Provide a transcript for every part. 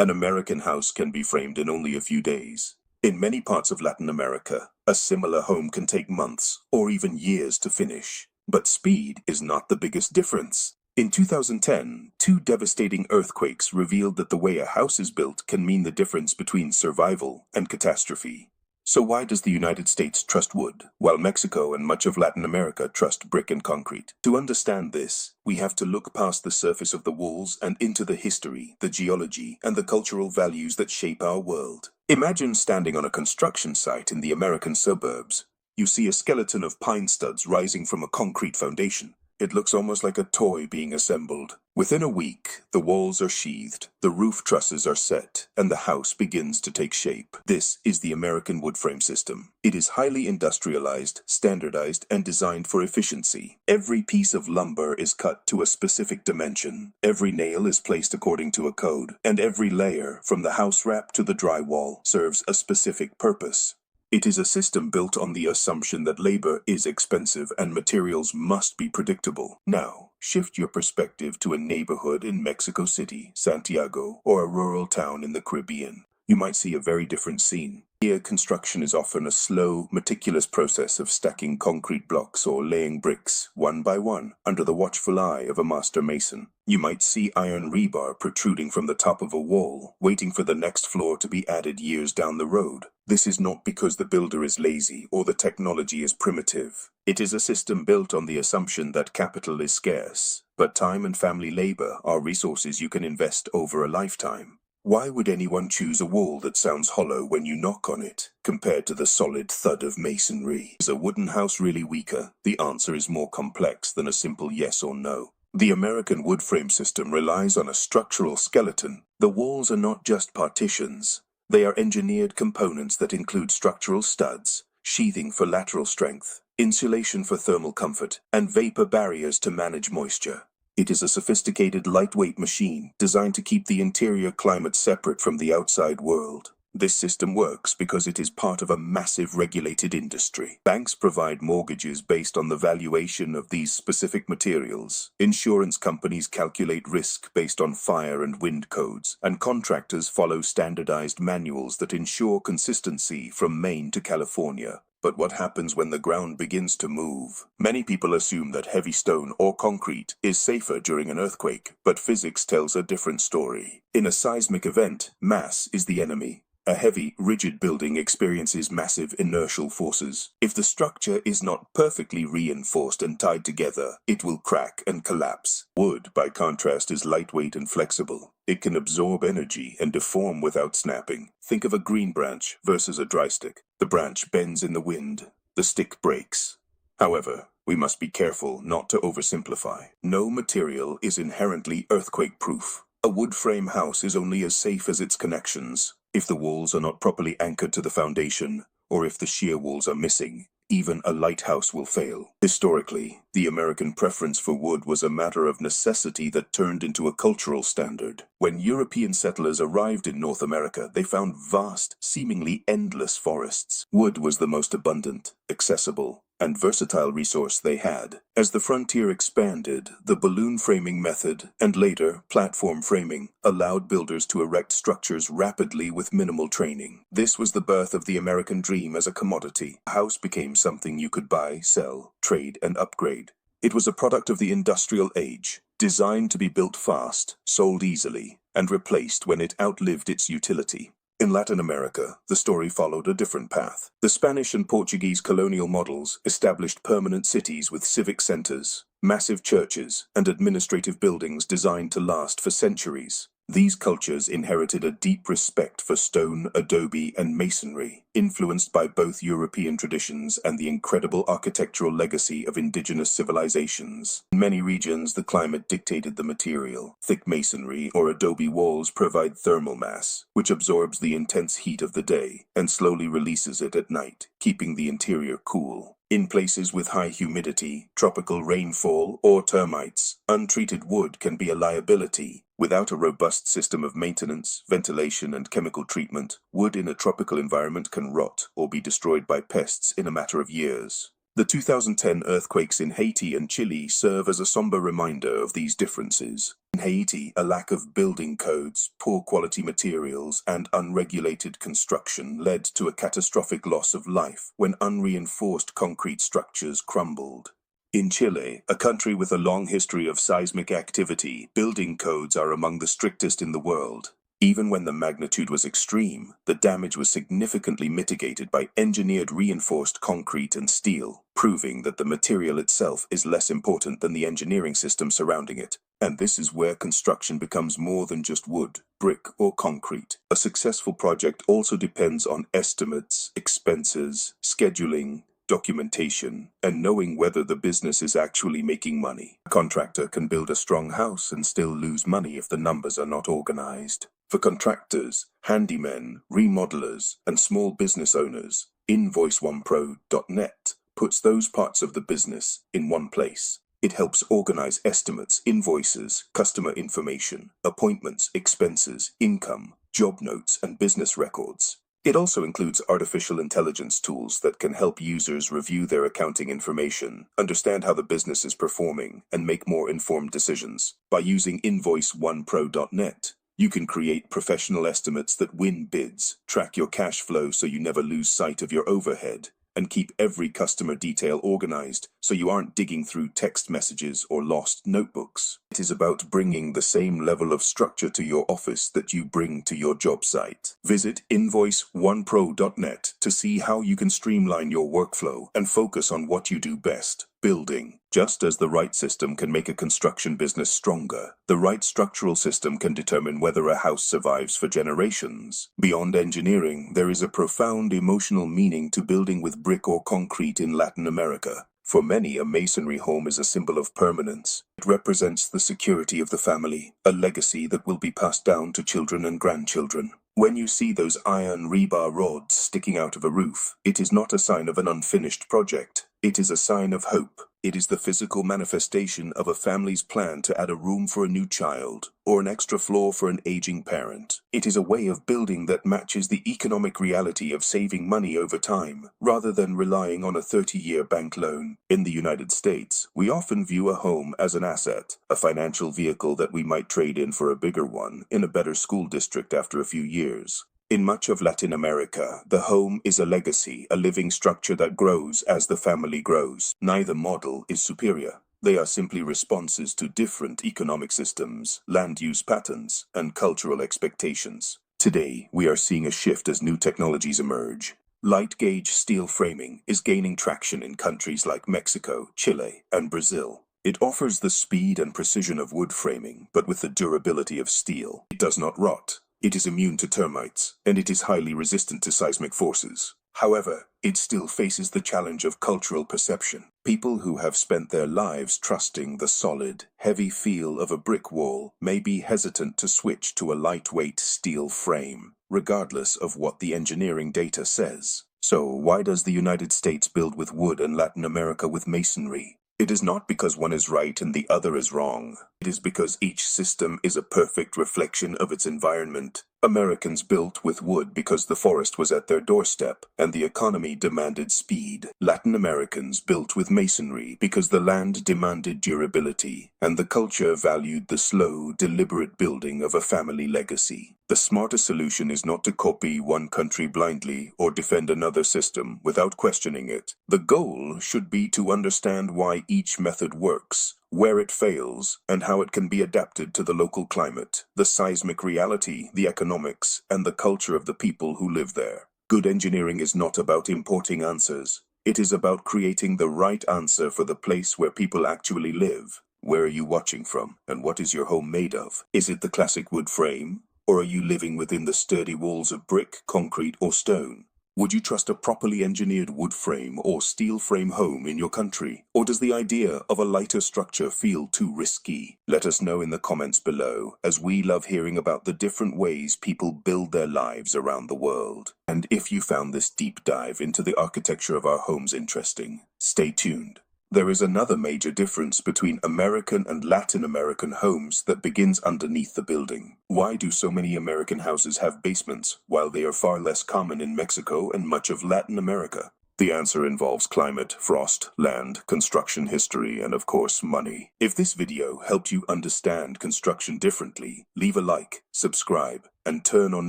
An American house can be framed in only a few days. In many parts of Latin America, a similar home can take months or even years to finish. But speed is not the biggest difference. In 2010, two devastating earthquakes revealed that the way a house is built can mean the difference between survival and catastrophe. So why does the United States trust wood, while Mexico and much of Latin America trust brick and concrete? To understand this, we have to look past the surface of the walls and into the history, the geology, and the cultural values that shape our world. Imagine standing on a construction site in the American suburbs. You see a skeleton of pine studs rising from a concrete foundation. It looks almost like a toy being assembled. Within a week, the walls are sheathed, the roof trusses are set, and the house begins to take shape. This is the American wood frame system. It is highly industrialized, standardized, and designed for efficiency. Every piece of lumber is cut to a specific dimension. Every nail is placed according to a code, and every layer, from the house wrap to the drywall, serves a specific purpose. It is a system built on the assumption that labor is expensive and materials must be predictable. Now, shift your perspective to a neighborhood in Mexico City, Santiago, or a rural town in the Caribbean. You might see a very different scene. Here, construction is often a slow, meticulous process of stacking concrete blocks or laying bricks, one by one, under the watchful eye of a master mason. You might see iron rebar protruding from the top of a wall, waiting for the next floor to be added years down the road. This is not because the builder is lazy or the technology is primitive. It is a system built on the assumption that capital is scarce, but time and family labor are resources you can invest over a lifetime. Why would anyone choose a wall that sounds hollow when you knock on it, compared to the solid thud of masonry? Is a wooden house really weaker? The answer is more complex than a simple yes or no. The American wood frame system relies on a structural skeleton. The walls are not just partitions. They are engineered components that include structural studs, sheathing for lateral strength, insulation for thermal comfort, and vapor barriers to manage moisture. It is a sophisticated, lightweight machine designed to keep the interior climate separate from the outside world. This system works because it is part of a massive regulated industry. Banks provide mortgages based on the valuation of these specific materials. Insurance companies calculate risk based on fire and wind codes, and contractors follow standardized manuals that ensure consistency from Maine to California. But what happens when the ground begins to move? Many people assume that heavy stone or concrete is safer during an earthquake, but physics tells a different story. In a seismic event, mass is the enemy. A heavy, rigid building experiences massive inertial forces. If the structure is not perfectly reinforced and tied together, it will crack and collapse. Wood, by contrast, is lightweight and flexible. It can absorb energy and deform without snapping. Think of a green branch versus a dry stick. The branch bends in the wind. The stick breaks. However, we must be careful not to oversimplify. No material is inherently earthquake-proof. A wood frame house is only as safe as its connections. If the walls are not properly anchored to the foundation, or if the shear walls are missing, even a lighthouse will fail. Historically, the American preference for wood was a matter of necessity that turned into a cultural standard. When European settlers arrived in North America, they found vast, seemingly endless forests. Wood was the most abundant, accessible, and versatile resource they had. As the frontier expanded, the balloon framing method, and later platform framing, allowed builders to erect structures rapidly with minimal training. This was the birth of the American dream as a commodity. A house became something you could buy, sell, trade, and upgrade. It was a product of the industrial age, designed to be built fast, sold easily, and replaced when it outlived its utility. In Latin America, the story followed a different path. The Spanish and Portuguese colonial models established permanent cities with civic centers, massive churches, and administrative buildings designed to last for centuries. These cultures inherited a deep respect for stone, adobe, and masonry, influenced by both European traditions and the incredible architectural legacy of indigenous civilizations. In many regions, the climate dictated the material. Thick masonry or adobe walls provide thermal mass, which absorbs the intense heat of the day and slowly releases it at night, keeping the interior cool. In places with high humidity, tropical rainfall, or termites, untreated wood can be a liability. Without a robust system of maintenance, ventilation, and chemical treatment, wood in a tropical environment can rot or be destroyed by pests in a matter of years. The 2010 earthquakes in Haiti and Chile serve as a somber reminder of these differences. In Haiti, a lack of building codes, poor quality materials, and unregulated construction led to a catastrophic loss of life when unreinforced concrete structures crumbled. In Chile, a country with a long history of seismic activity, building codes are among the strictest in the world. Even when the magnitude was extreme, the damage was significantly mitigated by engineered reinforced concrete and steel, proving that the material itself is less important than the engineering system surrounding it. And this is where construction becomes more than just wood, brick, or concrete. A successful project also depends on estimates, expenses, scheduling, documentation, and knowing whether the business is actually making money. A contractor can build a strong house and still lose money if the numbers are not organized. For contractors, handymen, remodelers, and small business owners, InvoiceOnePro.net puts those parts of the business in one place. It helps organize estimates, invoices, customer information, appointments, expenses, income, job notes, and business records. It also includes artificial intelligence tools that can help users review their accounting information, understand how the business is performing, and make more informed decisions. By using InvoiceOnePro.net, you can create professional estimates that win bids, track your cash flow so you never lose sight of your overhead, and keep every customer detail organized so you aren't digging through text messages or lost notebooks. It is about bringing the same level of structure to your office that you bring to your job site. Visit InvoiceOnePro.net to see how you can streamline your workflow and focus on what you do best, building. Just as the right system can make a construction business stronger, the right structural system can determine whether a house survives for generations. Beyond engineering, there is a profound emotional meaning to building with brick or concrete in Latin America. For many, a masonry home is a symbol of permanence. It represents the security of the family, a legacy that will be passed down to children and grandchildren. When you see those iron rebar rods sticking out of a roof, it is not a sign of an unfinished project. It is a sign of hope. It is the physical manifestation of a family's plan to add a room for a new child, or an extra floor for an aging parent. It is a way of building that matches the economic reality of saving money over time, rather than relying on a 30-year bank loan. In the United States, we often view a home as an asset, a financial vehicle that we might trade in for a bigger one in a better school district after a few years. In much of Latin America, the home is a legacy, a living structure that grows as the family grows. Neither model is superior. They are simply responses to different economic systems, land use patterns, and cultural expectations. Today, we are seeing a shift as new technologies emerge. Light gauge steel framing is gaining traction in countries like Mexico, Chile, and Brazil. It offers the speed and precision of wood framing, but with the durability of steel. It does not rot. It is immune to termites, and it is highly resistant to seismic forces. However, it still faces the challenge of cultural perception. People who have spent their lives trusting the solid, heavy feel of a brick wall may be hesitant to switch to a lightweight steel frame, regardless of what the engineering data says. So, why does the United States build with wood and Latin America with masonry? It is not because one is right and the other is wrong. It is because each system is a perfect reflection of its environment. Americans built with wood because the forest was at their doorstep and the economy demanded speed. Latin Americans built with masonry because the land demanded durability and the culture valued the slow, deliberate building of a family legacy. The smartest solution is not to copy one country blindly or defend another system without questioning it. The goal should be to understand why each method works, where it fails, and how it can be adapted to the local climate, the seismic reality, the economics, and the culture of the people who live there. Good engineering is not about importing answers. It is about creating the right answer for the place where people actually live. Where are you watching from, and what is your home made of? Is it the classic wood frame, or are you living within the sturdy walls of brick, concrete, or stone? Would you trust a properly engineered wood frame or steel frame home in your country? Or does the idea of a lighter structure feel too risky? Let us know in the comments below, as we love hearing about the different ways people build their lives around the world. And if you found this deep dive into the architecture of our homes interesting, stay tuned. There is another major difference between American and Latin American homes that begins underneath the building. Why do so many American houses have basements, while they are far less common in Mexico and much of Latin America? The answer involves climate, frost, land, construction history, and of course, money. If this video helped you understand construction differently, leave a like, subscribe, and turn on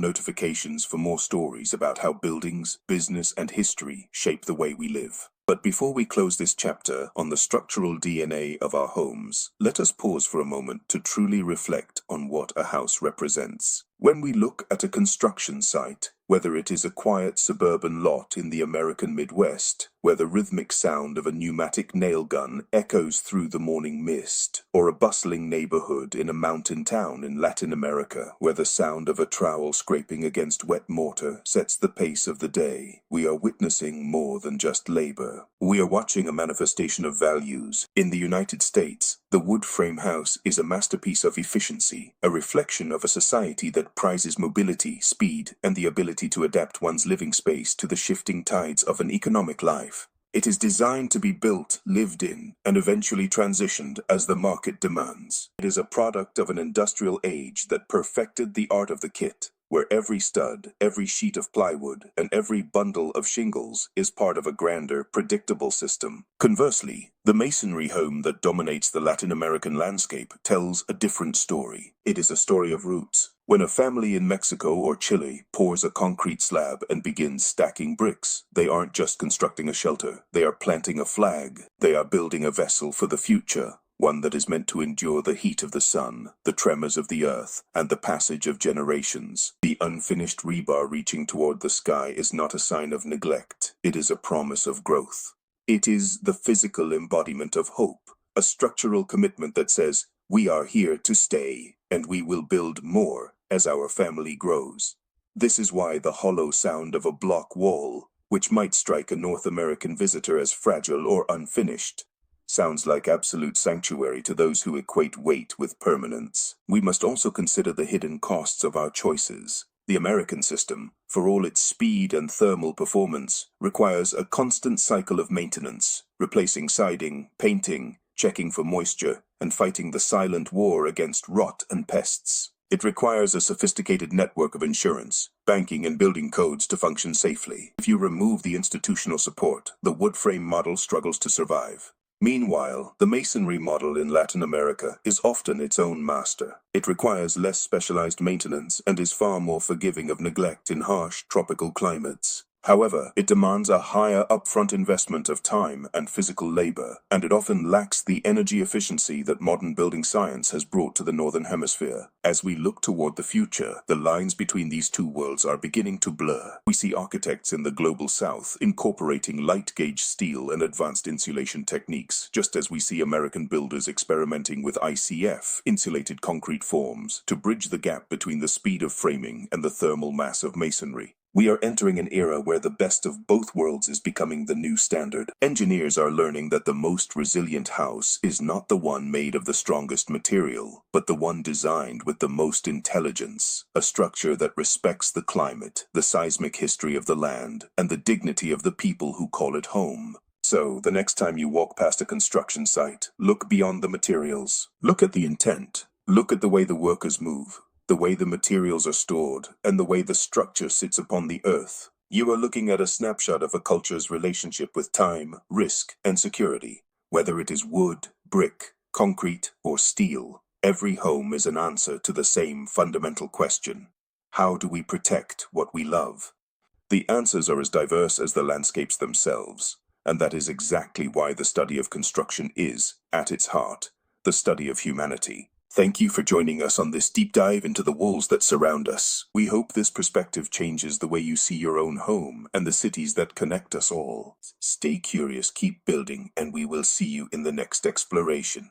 notifications for more stories about how buildings, business, and history shape the way we live. But before we close this chapter on the structural DNA of our homes, let us pause for a moment to truly reflect on what a house represents. When we look at a construction site, whether it is a quiet suburban lot in the American Midwest, where the rhythmic sound of a pneumatic nail gun echoes through the morning mist, or a bustling neighborhood in a mountain town in Latin America, where the sound of a trowel scraping against wet mortar sets the pace of the day, we are witnessing more than just labor. We are watching a manifestation of values. In the United States, the wood frame house is a masterpiece of efficiency, a reflection of a society that prizes mobility, speed, and the ability to adapt one's living space to the shifting tides of an economic life. It is designed to be built, lived in, and eventually transitioned as the market demands. It is a product of an industrial age that perfected the art of the kit, where every stud, every sheet of plywood, and every bundle of shingles is part of a grander, predictable system. Conversely, the masonry home that dominates the Latin American landscape tells a different story. It is a story of roots. When a family in Mexico or Chile pours a concrete slab and begins stacking bricks, they aren't just constructing a shelter. They are planting a flag. They are building a vessel for the future, one that is meant to endure the heat of the sun, the tremors of the earth, and the passage of generations. The unfinished rebar reaching toward the sky is not a sign of neglect. It is a promise of growth. It is the physical embodiment of hope, a structural commitment that says, we are here to stay, and we will build more as our family grows. This is why the hollow sound of a block wall, which might strike a North American visitor as fragile or unfinished, sounds like absolute sanctuary to those who equate weight with permanence. We must also consider the hidden costs of our choices. The American system, for all its speed and thermal performance, requires a constant cycle of maintenance, replacing siding, painting, checking for moisture, and fighting the silent war against rot and pests. It requires a sophisticated network of insurance, banking, and building codes to function safely. If you remove the institutional support, the wood frame model struggles to survive. Meanwhile, the masonry model in Latin America is often its own master. It requires less specialized maintenance and is far more forgiving of neglect in harsh tropical climates. However, it demands a higher upfront investment of time and physical labor, and it often lacks the energy efficiency that modern building science has brought to the Northern Hemisphere. As we look toward the future, the lines between these two worlds are beginning to blur. We see architects in the Global South incorporating light-gauge steel and advanced insulation techniques, just as we see American builders experimenting with ICF, insulated concrete forms, to bridge the gap between the speed of framing and the thermal mass of masonry. We are entering an era where the best of both worlds is becoming the new standard. Engineers are learning that the most resilient house is not the one made of the strongest material, but the one designed with the most intelligence, a structure that respects the climate, the seismic history of the land, and the dignity of the people who call it home. So, the next time you walk past a construction site, look beyond the materials. Look at the intent. Look at the way the workers move, the way the materials are stored, and the way the structure sits upon the earth. You are looking at a snapshot of a culture's relationship with time, risk, and security. Whether it is wood, brick, concrete, or steel, every home is an answer to the same fundamental question. How do we protect what we love? The answers are as diverse as the landscapes themselves, and that is exactly why the study of construction is, at its heart, the study of humanity. Thank you for joining us on this deep dive into the walls that surround us. We hope this perspective changes the way you see your own home and the cities that connect us all. Stay curious, keep building, and we will see you in the next exploration.